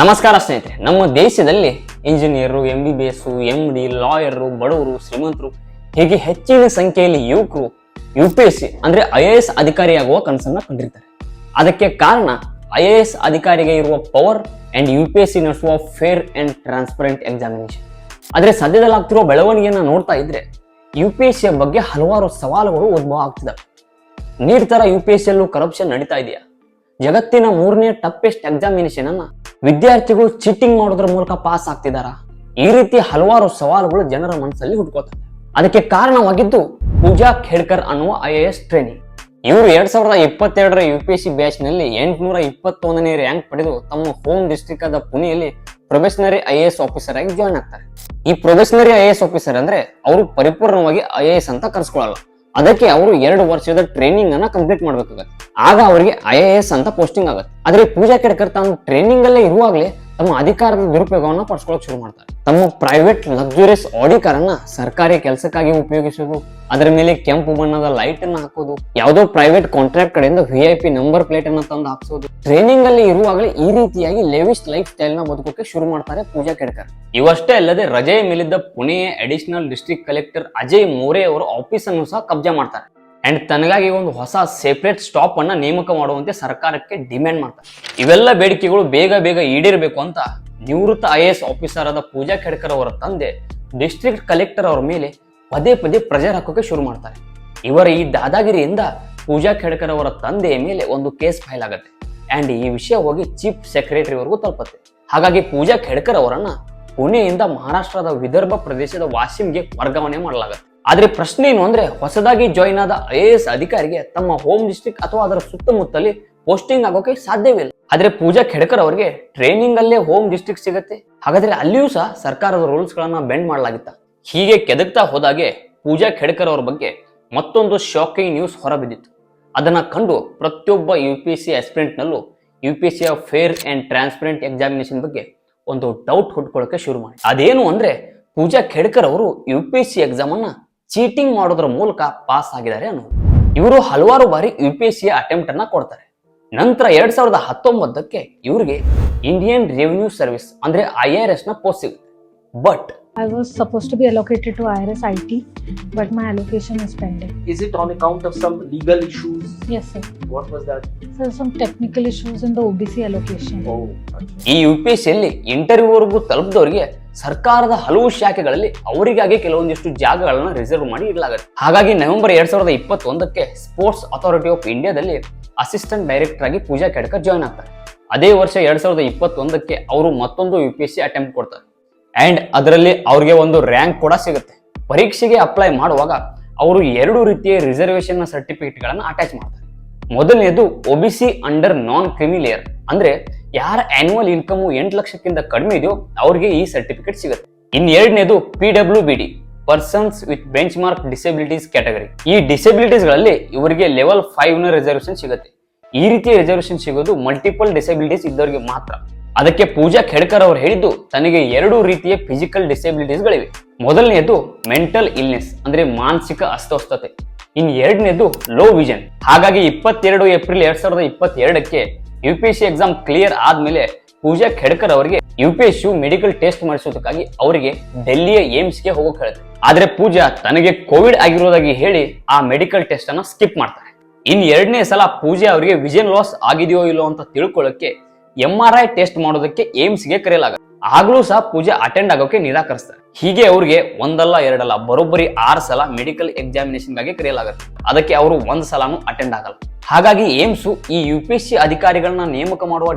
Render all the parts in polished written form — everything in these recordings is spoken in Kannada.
ನಮಸ್ಕಾರ ಸ್ನೇಹಿತರೆ. ನಮ್ಮ ದೇಶದಲ್ಲಿ ಇಂಜಿನಿಯರು, MBBS, MD, ಲಾಯರು, ಬಡವರು, ಶ್ರೀಮಂತರು ಹೀಗೆ ಹೆಚ್ಚಿನ ಸಂಖ್ಯೆಯಲ್ಲಿ ಯುವಕರು UPSC ಅಂದ್ರೆ IAS ಅಧಿಕಾರಿಯಾಗುವ ಕನಸನ್ನ ಕಂಡಿರ್ತಾರೆ. ಅದಕ್ಕೆ ಕಾರಣ IAS ಅಧಿಕಾರಿಗೆ ಇರುವ ಪವರ್ ಅಂಡ್ UPSC ನಡೆಸುವ ಫೇರ್ ಅಂಡ್ ಟ್ರಾನ್ಸ್ಪರೆಂಟ್ ಎಕ್ಸಾಮಿನೇಷನ್. ಆದ್ರೆ ಸದ್ಯದಲ್ಲಿ ಆಗ್ತಿರುವ ಬೆಳವಣಿಗೆಯನ್ನ ನೋಡ್ತಾ ಇದ್ರೆ UPSC ಬಗ್ಗೆ ಹಲವಾರು ಸವಾಲುಗಳು ಉದ್ಭವ ಆಗ್ತಿದ್ದಾವೆ. ನೀಟ್ ತರ UPSC ಯಲ್ಲೂ ಕರಪ್ಷನ್ ನಡೀತಾ ಇದೆಯಾ? ಜಗತ್ತಿನ 3ನೇ ಟಫೆಸ್ಟ್ ಎಕ್ಸಾಮಿನೇಷನ್ ಅನ್ನ ವಿದ್ಯಾರ್ಥಿಗಳು ಚೀಟಿಂಗ್ ಮಾಡೋದ್ರ ಮೂಲಕ ಪಾಸ್ ಆಗ್ತಿದಾರಾ? ಈ ರೀತಿ ಹಲವಾರು ಸವಾಲುಗಳು ಜನರ ಮನಸ್ಸಲ್ಲಿ ಹುಡ್ಕೋತಾರೆ. ಅದಕ್ಕೆ ಕಾರಣವಾಗಿದ್ದು ಪೂಜಾ ಖೇಡ್ಕರ್ ಅನ್ನುವ IAS ಟ್ರೈನಿಂಗ್. ಇವರು 2022ರ UPSC ಬ್ಯಾಚ್ ನಲ್ಲಿ 821ನೇ ರ್ಯಾಂಕ್ ಪಡೆದು ತಮ್ಮ ಹೋಮ್ ಡಿಸ್ಟ್ರಿಕ್ಟ್ ಆದ ಪುಣೆಯಲ್ಲಿ ಪ್ರೊಬೆಷನರಿ IAS ಆಫೀಸರ್ ಆಗಿ ಜಾಯ್ನ್ ಆಗ್ತಾರೆ. ಈ ಪ್ರೊಬೆಷನರಿ IAS ಆಫೀಸರ್ ಅಂದ್ರೆ ಅವರು ಪರಿಪೂರ್ಣವಾಗಿ IAS ಅಂತ ಕರೆಸ್ಕೊಳ್ಳಲ್ಲ. ಅದಕ್ಕೆ ಅವರು 2 ವರ್ಷದ ಟ್ರೈನಿಂಗ್ ಅನ್ನ ಕಂಪ್ಲೀಟ್ ಮಾಡ್ಬೇಕಾಗತ್ತೆ. ಆಗ ಅವರಿಗೆ IAS ಅಂತ ಪೋಸ್ಟಿಂಗ್ ಆಗುತ್ತೆ. ಆದ್ರೆ ಪೂಜಾ ಖೇಡ್ಕರ್ ತಾನು ಟ್ರೈನಿಂಗ್ ಅಲ್ಲೇ ಇರುವಾಗಲೇ ತಮ್ಮ ಅಧಿಕಾರದ ದುರುಪಯೋಗವನ್ನ ಪಡಿಸ್ಕೊಳ್ಳೋಕೆ ಶುರು ಮಾಡ್ತಾರೆ. ತಮ್ಮ ಪ್ರೈವೇಟ್ ಲಕ್ಸುರಿಯಸ್ ಆಡಿ ಕಾರನ್ನ ಸರ್ಕಾರಿ ಕೆಲಸಕ್ಕಾಗಿ ಉಪಯೋಗಿಸೋದು, ಅದರ ಮೇಲೆ ಕೆಂಪು ಬಣ್ಣದ ಲೈಟ್ ಅನ್ನ ಹಾಕೋದು, ಯಾವುದೋ ಪ್ರೈವೇಟ್ ಕಾಂಟ್ರಾಕ್ಟ್ ಕಡೆಯಿಂದ VIP ನಂಬರ್ ಪ್ಲೇಟ್ ಅನ್ನ ತಂದು ಹಾಕ್ಸೋದು. ಟ್ರೈನಿಂಗ್ ಅಲ್ಲಿ ಇರುವಾಗಲೇ ಈ ರೀತಿಯಾಗಿ ಲೇವಿಶ್ ಲೈಫ್ ಸ್ಟೈಲ್ ನ ಬದುಕೋಕೆ ಶುರು ಮಾಡ್ತಾರೆ ಪೂಜಾ ಖೇಡ್ಕರ್. ಇವಷ್ಟೇ ಅಲ್ಲದೆ ರಜೆಯ ಮೇಲಿದ್ದ ಪುಣೆಯ ಅಡಿಷನಲ್ ಡಿಸ್ಟ್ರಿಕ್ಟ್ ಕಲೆಕ್ಟರ್ ಅಜಯ್ ಮೋರೆ ಅವರ ಆಫೀಸ್ ಅನ್ನು ಸಹ ಕಬ್ಜಾ ಮಾಡ್ತಾರೆ. ಅಂಡ್ ತನಗಾಗಿ ಒಂದು ಹೊಸ ಸೆಪರೇಟ್ ಸ್ಟಾಪ್ ಅನ್ನ ನೇಮಕ ಮಾಡುವಂತೆ ಸರ್ಕಾರಕ್ಕೆ ಡಿಮ್ಯಾಂಡ್ ಮಾಡ್ತಾರೆ. ಇವೆಲ್ಲ ಬೇಡಿಕೆಗಳು ಬೇಗ ಈಡೇರಬೇಕು ಅಂತ ನಿವೃತ್ತ IAS ಆಫೀಸರ್ ಆದ ಪೂಜಾ ಖೇಡ್ಕರ್ ಅವರ ತಂದೆ ಡಿಸ್ಟ್ರಿಕ್ಟ್ ಕಲೆಕ್ಟರ್ ಅವರ ಮೇಲೆ ಪದೇ ಪ್ರೆಷರ್ ಹಾಕೋಕೆ ಶುರು ಮಾಡ್ತಾರೆ. ಇವರ ಈ ದಾದಾಗಿರಿಯಿಂದ ಪೂಜಾ ಖೇಡ್ಕರ್ ಅವರ ತಂದೆಯ ಮೇಲೆ ಒಂದು ಕೇಸ್ ಫೈಲ್ ಆಗುತ್ತೆ. ಅಂಡ್ ಈ ವಿಷಯ ಹೋಗಿ ಚೀಫ್ ಸೆಕ್ರೆಟರಿ ವರೆಗೂ ತಲುಪುತ್ತೆ. ಹಾಗಾಗಿ ಪೂಜಾ ಖೇಡ್ಕರ್ ಅವರನ್ನ ಪುಣೆಯಿಂದ ಮಹಾರಾಷ್ಟ್ರದ ವಿದರ್ಭ ಪ್ರದೇಶದ ವಾಸಿಂಗೆ ವರ್ಗಾವಣೆ ಮಾಡಲಾಗುತ್ತೆ. ಆದ್ರೆ ಪ್ರಶ್ನೆ ಏನು ಅಂದ್ರೆ, ಹೊಸದಾಗಿ ಜಾಯಿನ್ ಆದ IAS ಅಧಿಕಾರಿಗೆ ತಮ್ಮ ಹೋಮ್ ಡಿಸ್ಟ್ರಿಕ್ಟ್ ಅಥವಾ ಅದರ ಸುತ್ತಮುತ್ತಲಿ ಪೋಸ್ಟಿಂಗ್ ಆಗೋಕೆ ಸಾಧ್ಯವಿಲ್ಲ. ಆದ್ರೆ ಪೂಜಾ ಖೇಡ್ಕರ್ ಅವರಿಗೆ ಟ್ರೈನಿಂಗ್ ಅಲ್ಲೇ ಹೋಮ್ ಡಿಸ್ಟ್ರಿಕ್ಟ್ ಸಿಗುತ್ತೆ. ಹಾಗಾದ್ರೆ ಅಲ್ಲಿಯೂ ಸಹ ಸರ್ಕಾರದ ರೂಲ್ಸ್ ಗಳನ್ನ ಬೆಂಡ್ ಮಾಡಲಾಗಿತ್ತ. ಹೀಗೆ ಕೆದಕ್ತಾ ಹೋದಾಗೆ ಪೂಜಾ ಖೇಡ್ಕರ್ ಅವರ ಬಗ್ಗೆ ಮತ್ತೊಂದು ಶಾಕಿಂಗ್ ನ್ಯೂಸ್ ಹೊರಬಿದ್ದಿತ್ತು. ಅದನ್ನ ಕಂಡು ಪ್ರತಿಯೊಬ್ಬ UPSC ಆಸ್ಪಿರೆಂಟ್ ನಲ್ಲೂ UPSC fair and transparent examination ಬಗ್ಗೆ ಒಂದು ಡೌಟ್ ಹುಟ್ಕೊಳ್ಳೋಕೆ ಶುರು ಮಾಡಿ. ಅದೇನು ಅಂದ್ರೆ, ಪೂಜಾ ಖೇಡ್ಕರ್ ಅವರು UPSC ಎಕ್ಸಾಮ್ ಅನ್ನ ಚೀಟಿಂಗ್ ಮಾಡೋದ್ರ ಮೂಲಕ ಪಾಸ್ ಆಗಿದ್ದಾರೆ ಅನ್ನೋದು. ಇವರು ಹಲವಾರು ಬಾರಿ UPSC ಅಟೆಂಪ್ಟ್ ಅನ್ನ ಕೊಡ್ತಾರೆ. ನಂತರ 2019ಕ್ಕೆ ಇವರಿಗೆ ಇಂಡಿಯನ್ ರೆವಿನ್ಯೂ ಸರ್ವಿಸ್ ಅಂದ್ರೆ IRS ನ ಪೋಸ್ಟ್ ಸಿಗುತ್ತೆ. But I was supposed to be allocated to IRS IT, but my allocation is pending. Is it on account of some legal issues? Yes, sir. What was that? So some technical issues in the OBC allocation. Oh, okay. ಈ UPSC ಯಲ್ಲಿ ಇಂಟರ್ವ್ಯೂ ವರೆಗೂ ತಲುಪಿದವರಿಗೆ ಸರ್ಕಾರದ ಹಲವು ಶಾಖೆಗಳಲ್ಲಿ ಅವರಿಗಾಗಿ ಕೆಲವೊಂದಿಷ್ಟು ಜಾಗಗಳನ್ನ ರಿಸರ್ವ್ ಮಾಡಿ ಇಡಲಾಗುತ್ತೆ. ಹಾಗಾಗಿ ನವೆಂಬರ್ 2021ಕ್ಕೆ ಸ್ಪೋರ್ಟ್ಸ್ ಅಥಾರಿಟಿ ಆಫ್ ಇಂಡಿಯಾದಲ್ಲಿ ಅಸಿಸ್ಟೆಂಟ್ ಡೈರೆಕ್ಟರ್ ಆಗಿ ಪೂಜಾ ಖೇಡ್ಕರ್ ಜಾಯ್ನ್ ಆಗ್ತಾರೆ. ಅದೇ ವರ್ಷ 2021ಕ್ಕೆ ಅವರು ಮತ್ತೊಂದು UPSC ಅಟೆಂಪ್ಟ್ ಕೊಡ್ತಾರೆ. ಅಂಡ್ ಅದರಲ್ಲಿ ಅವ್ರಿಗೆ ಒಂದು ರ್ಯಾಂಕ್ ಕೂಡ ಸಿಗುತ್ತೆ. ಪರೀಕ್ಷೆಗೆ ಅಪ್ಲೈ ಮಾಡುವಾಗ ಅವರು 2 ರೀತಿಯ ರಿಸರ್ವೇಶನ್ ಸರ್ಟಿಫಿಕೇಟ್ ಗಳನ್ನ ಅಟ್ಯಾಚ್ ಮಾಡ್ತಾರೆ. ಮೊದಲನೇದು OBC ಅಂಡರ್ ನಾನ್ ಕ್ರಿಮಿ ಲೇಯರ್, ಅಂದ್ರೆ ಯಾರ ಆನ್ಯುವಲ್ ಇನ್ಕಮ್ 8 ಲಕ್ಷಕ್ಕಿಂತ ಕಡಿಮೆ ಇದೆಯೋ ಅವ್ರಿಗೆ ಈ ಸರ್ಟಿಫಿಕೇಟ್ ಸಿಗುತ್ತೆ. ಇನ್ ಎರಡನೇದು PWBD, persons with bench mark disabilities category. ಈ ಡಿಸೆಬಿಲಿಟೀಸ್ ಗಳಲ್ಲಿ ಇವರಿಗೆ ಲೆವೆಲ್ 5 ನ ರಿಸರ್ವೇಶನ್ ಸಿಗುತ್ತೆ. ಈ ರೀತಿಯ ರಿಸರ್ವೇಶನ್ ಸಿಗೋದು ಮಲ್ಟಿಪಲ್ ಡಿಸೆಬಿಲಿಟೀಸ್ ಇದ್ದವರಿಗೆ ಮಾತ್ರ. ಅದಕ್ಕೆ ಪೂಜಾ ಖೇಡ್ಕರ್ ಅವರು ಹೇಳಿದ್ದು, ತನಗೆ 2 ರೀತಿಯ ಫಿಸಿಕಲ್ ಡಿಸೆಬಿಲಿಟೀಸ್ ಗಳಿವೆ. ಮೊದಲನೆಯದು ಮೆಂಟಲ್ ಇಲ್ನೆಸ್ ಅಂದ್ರೆ ಮಾನಸಿಕ ಅಸ್ವಸ್ಥತೆ. ಇನ್ ಎರಡನೇದು ಲೋ ವಿಷನ್. ಹಾಗಾಗಿ 22 ಏಪ್ರಿಲ್ 2022ಕ್ಕೆ UPSC ಎಕ್ಸಾಮ್ ಕ್ಲಿಯರ್ ಆದ್ಮೇಲೆ ಪೂಜಾ ಖೇಡ್ಕರ್ ಅವರಿಗೆ UPSC ಮೆಡಿಕಲ್ ಟೆಸ್ಟ್ ಮಾಡಿಸೋದಕ್ಕಾಗಿ ಅವರಿಗೆ ಡೆಲ್ಲಿಯ ಏಮ್ಸ್ಗೆ ಹೋಗೋಕೆ ಹೇಳುತ್ತೆ. ಆದ್ರೆ ಪೂಜಾ ತನಗೆ ಕೋವಿಡ್ ಆಗಿರೋದಾಗಿ ಹೇಳಿ ಆ ಮೆಡಿಕಲ್ ಟೆಸ್ಟ್ ಅನ್ನ ಸ್ಕಿಪ್ ಮಾಡ್ತಾರೆ. ಇನ್ ಎರಡನೇ ಸಲ ಪೂಜಾ ಅವರಿಗೆ ವಿಷನ್ ಲಾಸ್ ಆಗಿದೆಯೋ ಇಲ್ಲೋ ಅಂತ ತಿಳ್ಕೊಳ್ಳೋಕೆ MRI ಟೆಸ್ಟ್ ಮಾಡೋದಕ್ಕೆ ಏಮ್ಸ್ಗೆ ಕರೆಯಲಾಗುತ್ತೆ. ಆಗ್ಲೂ ಸಹ ಪೂಜಾ ಅಟೆಂಡ್ ಆಗೋಕೆ ನಿರಾಕರಿಸ್ತಾರೆ. ಹೀಗೆ ಅವ್ರಿಗೆ ಒಂದಲ್ಲ ಎರಡಲ್ಲ ಬರೋಬ್ಬರಿ 6 ಸಲ ಮೆಡಿಕಲ್ ಎಕ್ಸಾಮಿನೇಷನ್ ಗಾಗಿ ಕರೆಯಲಾಗುತ್ತೆ. ಅದಕ್ಕೆ ಅವರು 1 ಸಲಾನು ಅಟೆಂಡ್ ಆಗಲ್ಲ. ಹಾಗಾಗಿ ಏಮ್ಸ್ ಈ UPSC ಅಧಿಕಾರಿಗಳನ್ನ ನೇಮಕ ಮಾಡುವ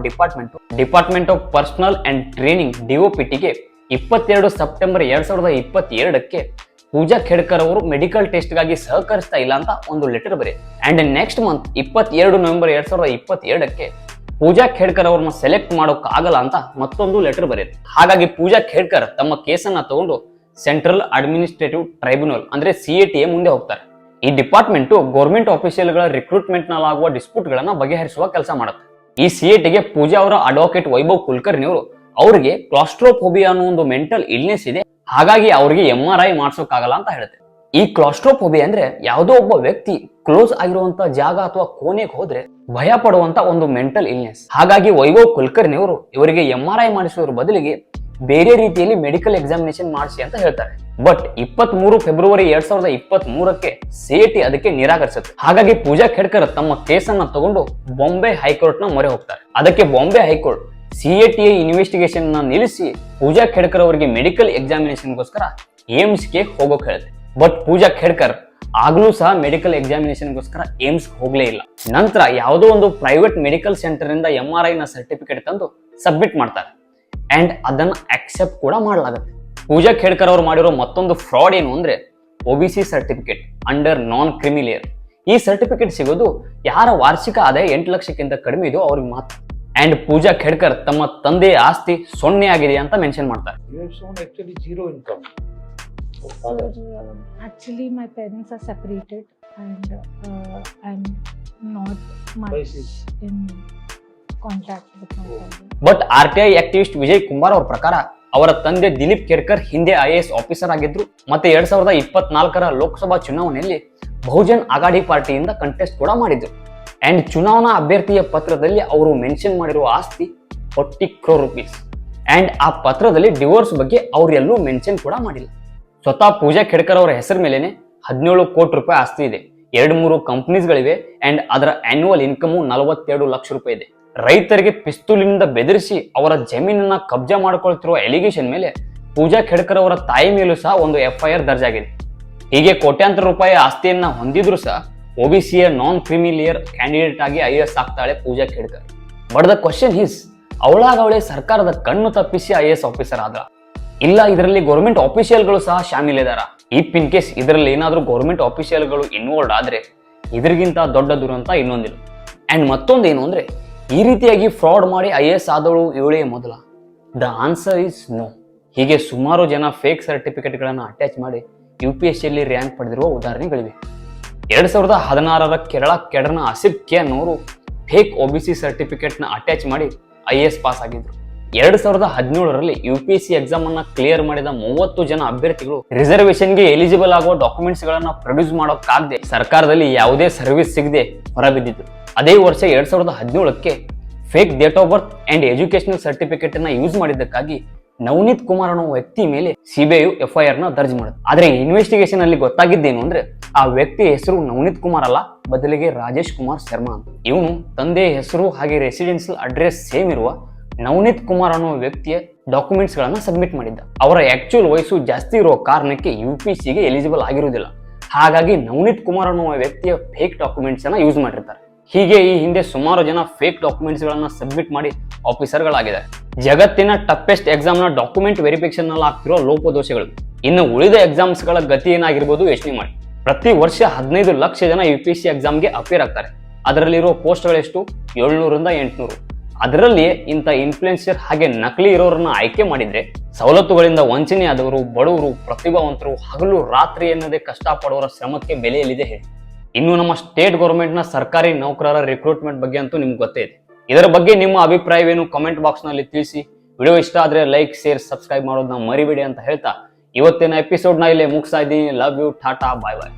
department of personnel and training DOPTಗೆ 22 ಸೆಪ್ಟೆಂಬರ್ 2022ಕ್ಕೆ ಪೂಜಾ ಖೇಡ್ಕರ್ ಅವರು ಮೆಡಿಕಲ್ ಟೆಸ್ಟ್ ಗಾಗಿ ಸಹಕರಿಸ್ತಾ ಇಲ್ಲ ಅಂತ ಒಂದು ಲೆಟರ್ ಬರೆಯುತ್ತೆ. ಅಂಡ್ ನೆಕ್ಸ್ಟ್ ಮಂತ್ 22 ನವೆಂಬರ್ 2022ಕ್ಕೆ ಪೂಜಾ ಖೇಡ್ಕರ್ ಅವ್ರನ್ನ ಸೆಲೆಕ್ಟ್ ಮಾಡೋಕ್ ಆಗಲ್ಲ ಅಂತ ಮತ್ತೊಂದು ಲೆಟರ್ ಬರೆಯುತ್ತೆ. ಹಾಗಾಗಿ ಪೂಜಾ ಖೇಡ್ಕರ್ ತಮ್ಮ ಕೇಸನ್ನ ತಗೊಂಡು ಸೆಂಟ್ರಲ್ ಅಡ್ಮಿನಿಸ್ಟ್ರೇಟಿವ್ ಟ್ರೈಬ್ಯುನಲ್ ಅಂದ್ರೆ CATA ಮುಂದೆ ಹೋಗ್ತಾರೆ. ಈ ಡಿಪಾರ್ಟ್ಮೆಂಟ್ ಗೌರ್ಮೆಂಟ್ ಆಫೀಸಿಯಲ್ ಗಳ ರಿಕ್ರೂಟ್ಮೆಂಟ್ ನಲ್ಲಾಗುವ ಡಿಸ್ಪ್ಯೂಟ್ ಗಳನ್ನ ಬಗೆಹರಿಸುವ ಕೆಲಸ ಮಾಡುತ್ತೆ. ಈ CATಗೆ ಪೂಜಾ ಅವರ ಅಡ್ವೊಕೇಟ್ ವೈಭವ್ ಕುಲಕರ್ಣಿ ಅವರು ಅವರಿಗೆ ಕ್ಲಾಸ್ಟ್ರೋಫೋಬಿಯಾ ಅನ್ನೋ ಒಂದು ಮೆಂಟಲ್ ಇಲ್ನೆಸ್ ಇದೆ, ಹಾಗಾಗಿ ಅವರಿಗೆ MRI ಮಾಡ್ಸೋಕ್ಕಾಗಲ್ಲ ಅಂತ ಹೇಳುತ್ತೆ. ಈ ಕ್ಲಾಸ್ಟ್ರೋಫೋಬಿಯಾ ಅಂದ್ರೆ ಯಾವುದೋ ಒಬ್ಬ ವ್ಯಕ್ತಿ ಕ್ಲೋಸ್ ಆಗಿರುವಂತ ಜಾಗ ಅಥವಾ ಕೋಣೆಗೆ ಹೋದ್ರೆ ಭಯ ಪಡುವಂತ ಒಂದು ಮೆಂಟಲ್ ಇಲ್ನೆಸ್. ಹಾಗಾಗಿ ವೈಭವ್ ಕುಲಕರ್ಣಿ ಅವರು ಇವರಿಗೆ MRI ಮಾಡಿಸುವ ಬದಲಿಗೆ ಬೇರೆ ರೀತಿಯಲ್ಲಿ ಮೆಡಿಕಲ್ ಎಕ್ಸಾಮಿನೇಷನ್ ಮಾಡಿಸಿ ಅಂತ ಹೇಳ್ತಾರೆ. ಬಟ್ 23 ಫೆಬ್ರವರಿ 2023ಕ್ಕೆ CAT ಅದಕ್ಕೆ ನಿರಾಕರಿಸುತ್ತೆ. ಹಾಗಾಗಿ ಪೂಜಾ ಖೇಡ್ಕರ್ ತಮ್ಮ ಕೇಸನ್ನ ತಗೊಂಡು ಬಾಂಬೆ ಹೈಕೋರ್ಟ್ ನ ಮೊರೆ ಹೋಗ್ತಾರೆ. ಅದಕ್ಕೆ ಬಾಂಬೆ ಹೈಕೋರ್ಟ್ CAT ಇನ್ವೆಸ್ಟಿಗೇಷನ್ ನ ನಿಲ್ಲಿಸಿ ಪೂಜಾ ಖೇಡ್ಕರ್ ಅವರಿಗೆ ಮೆಡಿಕಲ್ ಎಕ್ಸಾಮಿನೇಷನ್ಗೋಸ್ಕರ ಏಮ್ಸ್ಗೆ ಹೋಗೋಕ್ ಹೇಳುತ್ತೆ. ಬಟ್ ಪೂಜಾ ಖೇಡ್ಕರ್ ಆಗ್ಲೂ ಸಹ ಮೆಡಿಕಲ್ ಎಕ್ಸಾಮಿನೇಷನ್ಗೋಸ್ಕರ ಏಮ್ಸ್ ಹೋಗ್ಲೇ ಇಲ್ಲ. ನಂತರ ಯಾವುದೋ ಒಂದು ಪ್ರೈವೇಟ್ ಮೆಡಿಕಲ್ ಸೆಂಟರ್ ಇಂದ MRI ನ ಸರ್ಟಿಫಿಕೇಟ್ ತಂದು ಸಬ್ಮಿಟ್ ಮಾಡ್ತಾರೆ ಅಂಡ್ ಅದನ್ನ ಅಕ್ಸೆಪ್ಟ್ ಕೂಡ ಮಾಡಲಾಗುತ್ತೆ. ಪೂಜಾ ಖೇಡ್ಕರ್ ಅವರು ಮಾಡಿರೋ ಮತ್ತೊಂದು ಫ್ರಾಡ್ ಏನು ಅಂದ್ರೆ OBC ಸರ್ಟಿಫಿಕೇಟ್ ಅಂಡರ್ ನಾನ್ ಕ್ರಿಮಿಲೇಯರ್. ಈ ಸರ್ಟಿಫಿಕೇಟ್ ಸಿಗೋದು ಯಾರ ವಾರ್ಷಿಕ ಆದಾಯ 8 ಲಕ್ಷಕ್ಕಿಂತ ಕಡಿಮೆ ಇದೋ ಅವ್ರಿಗೆ ಮಾತ್ರ. ಅಂಡ್ ಪೂಜಾ ಖೇಡ್ಕರ್ ತಮ್ಮ ತಂದೆಯ ಆಸ್ತಿ 0 ಆಗಿದೆ ಅಂತ ಮೆನ್ಷನ್ ಮಾಡ್ತಾರೆ. You have shown actually zero income. So, actually, my parents are separated, and I'm not much Basis. in contact with my father. But RTI activist Vijay Kumar ಅವ್ರ ಪ್ರಕಾರ ಅವರ ತಂದೆ ದಿಲೀಪ್ ಖೇಡ್ಕರ್ ಹಿಂದೆ IAS ಆಫೀಸರ್ ಆಗಿದ್ರು ಮತ್ತೆ 2024ರ ಲೋಕಸಭಾ ಚುನಾವಣೆಯಲ್ಲಿ ಬಹುಜನ್ ಆಘಾಡಿ ಪಾರ್ಟಿಯಿಂದ ಕಂಟೆಸ್ಟ್ ಕೂಡ ಮಾಡಿದ್ರು. ಅಂಡ್ ಚುನಾವಣಾ ಅಭ್ಯರ್ಥಿಯ ಪತ್ರದಲ್ಲಿ ಅವರು ಮೆನ್ಷನ್ ಮಾಡಿರುವ ಆಸ್ತಿ 40 crore rupees. ಅಂಡ್ ಆ ಪತ್ರದಲ್ಲಿ ಡಿವೋರ್ಸ್ ಬಗ್ಗೆ ಅವರೆಲ್ಲೂ ಮೆನ್ಷನ್ ಕೂಡ ಮಾಡಿಲ್ಲ. ಸ್ವತಃ ಪೂಜಾ ಖೇಡ್ಕರ್ ಅವರ ಹೆಸರು ಮೇಲೇನೆ 17 ಕೋಟಿ ರೂಪಾಯಿ ಆಸ್ತಿ ಇದೆ. 2-3 ಕಂಪನೀಸ್ಗಳಿವೆ ಅಂಡ್ ಅದರ ಆನ್ಯುವಲ್ ಇನ್ಕಮ್ 42 ಲಕ್ಷ ರೂಪಾಯಿ ಇದೆ. ರೈತರಿಗೆ ಪಿಸ್ತೂಲಿನಿಂದ ಬೆದರಿಸಿ ಅವರ ಜಮೀನನ್ನ ಕಬ್ಜಾ ಮಾಡಿಕೊಳ್ತಿರುವ ಎಲಿಗೇಷನ್ ಮೇಲೆ ಪೂಜಾ ಖೇಡ್ಕರ್ ಅವರ ತಾಯಿ ಮೇಲೂ ಸಹ ಒಂದು FIR ದರ್ಜಾಗಿದೆ. ಹೀಗೆ ಕೋಟ್ಯಾಂತರ ರೂಪಾಯಿ ಆಸ್ತಿಯನ್ನ ಹೊಂದಿದ್ರು ಸಹ OBCಯ ನಾನ್ ಕ್ರಿಮಿಲೇಯರ್ ಕ್ಯಾಂಡಿಡೇಟ್ ಆಗಿ IAS ಆಗ್ತಾಳೆ Pooja Khedkar. But the question is, ಅವಳಾಗವಳೆ ಸರ್ಕಾರದ ಕಣ್ಣು ತಪ್ಪಿಸಿ IAS ಆಫೀಸರ್ ಆದ್ರ, ಇಲ್ಲ ಇದರಲ್ಲಿ ಗೌರ್ಮೆಂಟ್ ಆಫೀಷಿಯಲ್ಗಳು ಸಹ ಶಾಮೀಲಿದಾರ? ಇಫ್ ಇನ್ ಕೇಸ್ ಇದರಲ್ಲಿ ಏನಾದ್ರೂ ಗೌರ್ಮೆಂಟ್ ಆಫೀಷಿಯಲ್ಗಳು ಇನ್ವಾಲ್ವ್ ಆದ್ರೆ ಇದರಿಗಿಂತ ದೊಡ್ಡ ದುರಂತ ಇನ್ನೊಂದಿಲ್ಲ. ಅಂಡ್ ಮತ್ತೊಂದೇನು ಅಂದ್ರೆ, ಈ ರೀತಿಯಾಗಿ ಫ್ರಾಡ್ ಮಾಡಿ IAS ಆದವಳು ಇವಳೇ ಮೊದಲ? The answer is no. ಹೀಗೆ ಸುಮಾರು ಜನ ಫೇಕ್ ಸರ್ಟಿಫಿಕೇಟ್ಗಳನ್ನು ಅಟ್ಯಾಚ್ ಮಾಡಿ UPSCಯಲ್ಲಿ ರ್ಯಾಂಕ್ ಪಡೆದಿರುವ ಉದಾಹರಣೆಗಳಿವೆ. 2016ರ ಕೇರಳ ಕೆಡರ್ನ ಆಸಿಫ್ ಕೆ ಅನ್ನೋರು ಫೇಕ್ OBC ಸರ್ಟಿಫಿಕೇಟ್ನ ಅಟ್ಯಾಚ್ ಮಾಡಿ IAS ಪಾಸ್ ಆಗಿದ್ರು. 2017ರಲ್ಲಿ UPSC ಎಕ್ಸಾಮ್ ಅನ್ನ ಕ್ಲಿಯರ್ ಮಾಡಿದ 30 ಜನ ಅಭ್ಯರ್ಥಿಗಳು ರಿಸರ್ವೇಶನ್ಗೆ ಎಲಿಜಿಬಲ್ ಆಗುವ ಡಾಕ್ಯುಮೆಂಟ್ಸ್ ಗಳನ್ನ ಪ್ರೊಡ್ಯೂಸ್ ಮಾಡೋಕ್ಕಾಗದೆ ಸರ್ಕಾರದಲ್ಲಿ ಯಾವುದೇ ಸರ್ವಿಸ್ ಸಿಗದೆ ಹೊರಬಿದ್ದಿದ್ರು. ಅದೇ ವರ್ಷ 2017ಕ್ಕೆ fake date of birth and educational certificate ಅನ್ನ ಯೂಸ್ ಮಾಡಿದ್ದಕ್ಕಾಗಿ ನವನೀತ್ ಕುಮಾರ್ ಅನ್ನೋ ವ್ಯಕ್ತಿ ಮೇಲೆ CBI FIR ನ ದರ್ಜ್ ಮಾಡಿದ್ರು. ಆದ್ರೆ ಇನ್ವೆಸ್ಟಿಗೇಷನ್ ಅಲ್ಲಿ ಗೊತ್ತಾಗಿದ್ದೇನು ಅಂದ್ರೆ, ಆ ವ್ಯಕ್ತಿ ಹೆಸರು ನವನೀತ್ ಕುಮಾರ್ ಅಲ್ಲ, ಬದಲಿಗೆ ರಾಜೇಶ್ ಕುಮಾರ್ ಶರ್ಮಾ ಅಂತ. ಇವನು ತಂದೆಯ ಹೆಸರು ಹಾಗೆ ರೆಸಿಡೆನ್ಸಿಯಲ್ ಅಡ್ರೆಸ್ ಸೇಮ್ ಇರುವ ನವನೀತ್ ಕುಮಾರ್ ಅನ್ನೋ ವ್ಯಕ್ತಿಯ ಡಾಕ್ಯುಮೆಂಟ್ಸ್ ಗಳನ್ನ ಸಬ್ಮಿಟ್ ಮಾಡಿದ್ದ. ಅವರ ಆಕ್ಚುಯಲ್ ವಯಸ್ಸು ಜಾಸ್ತಿ ಇರುವ ಕಾರಣಕ್ಕೆ UPSCಗೆ ಎಲಿಜಿಬಲ್ ಆಗಿರುವುದಿಲ್ಲ. ಹಾಗಾಗಿ ನವನೀತ್ ಕುಮಾರ್ ಅನ್ನೋ ವ್ಯಕ್ತಿಯ ಫೇಕ್ ಡಾಕ್ಯುಮೆಂಟ್ಸ್ ಅನ್ನ ಯೂಸ್ ಮಾಡಿರ್ತಾರೆ. ಹೀಗೆ ಈ ಹಿಂದೆ ಸುಮಾರು ಜನ ಫೇಕ್ ಡಾಕ್ಯುಮೆಂಟ್ಸ್ ಗಳನ್ನ ಸಬ್ಮಿಟ್ ಮಾಡಿ ಆಫೀಸರ್ ಗಳಾಗಿದ್ದಾರೆ. ಜಗತ್ತಿನ ಟಫೆಸ್ಟ್ ಎಕ್ಸಾಮ್ ನ ಡಾಕ್ಯುಮೆಂಟ್ ವೆರಿಫಿಕೇಶನ್ ನಲ್ಲಿ ಆಗ್ತಿರೋ ಲೋಪದೋಷಗಳು. ಇನ್ನು ಉಳಿದ ಎಕ್ಸಾಮ್ಸ್ ಗಳ ಗತಿ ಏನಾಗಿರ್ಬೋದು ಯೋಚನೆ ಮಾಡಿ. ಪ್ರತಿ ವರ್ಷ 15 ಲಕ್ಷ ಜನ UPSC ಎಕ್ಸಾಮ್ಗೆ ಅಪೇರ್ ಆಗ್ತಾರೆ. ಅದರಲ್ಲಿರೋ ಪೋಸ್ಟ್ಗಳೆಷ್ಟು? 700ರಿಂದ 800. ಅದರಲ್ಲಿಯೇ ಇಂಥ ಇನ್ಫ್ಲುಯೆನ್ಸರ್ ಹಾಗೆ ನಕಲಿ ಇರೋರನ್ನ ಆಯ್ಕೆ ಮಾಡಿದ್ರೆ ಸವಲತ್ತುಗಳಿಂದ ವಂಚನೆ ಆದವರು, ಬಡವರು, ಪ್ರತಿಭಾವಂತರು ಹಗಲು ರಾತ್ರಿ ಎನ್ನದೇ ಕಷ್ಟಪಡುವವರ ಶ್ರಮಕ್ಕೆ ಬೆಲೆ ಎಲ್ಲಿದೆ ಹೇಳಿ. ಇನ್ನು ನಮ್ಮ ಸ್ಟೇಟ್ ಗೌರ್ಮೆಂಟ್ ನ ಸರ್ಕಾರಿ ನೌಕರರ ರಿಕ್ರೂಟ್ಮೆಂಟ್ ಬಗ್ಗೆ ಅಂತೂ ನಿಮ್ಗೆ ಗೊತ್ತೇ ಇದೆ. ಇದರ ಬಗ್ಗೆ ನಿಮ್ಮ ಅಭಿಪ್ರಾಯವೇನು ಕಾಮೆಂಟ್ ಬಾಕ್ಸ್ ನಲ್ಲಿ ತಿಳಿಸಿ. ವಿಡಿಯೋ ಇಷ್ಟ ಆದ್ರೆ ಲೈಕ್, ಶೇರ್, ಸಬ್ಸ್ಕ್ರೈಬ್ ಮಾಡೋದನ್ನ ಮರಿಬೇಡಿ ಅಂತ ಹೇಳ್ತಾ ಇವತ್ತಿನ ಎಪಿಸೋಡ್ ನ ಇಲ್ಲೇ ಮುಗಿಸ್ತಾ ಇದ್ದೀನಿ. Love you, tata, bye bye.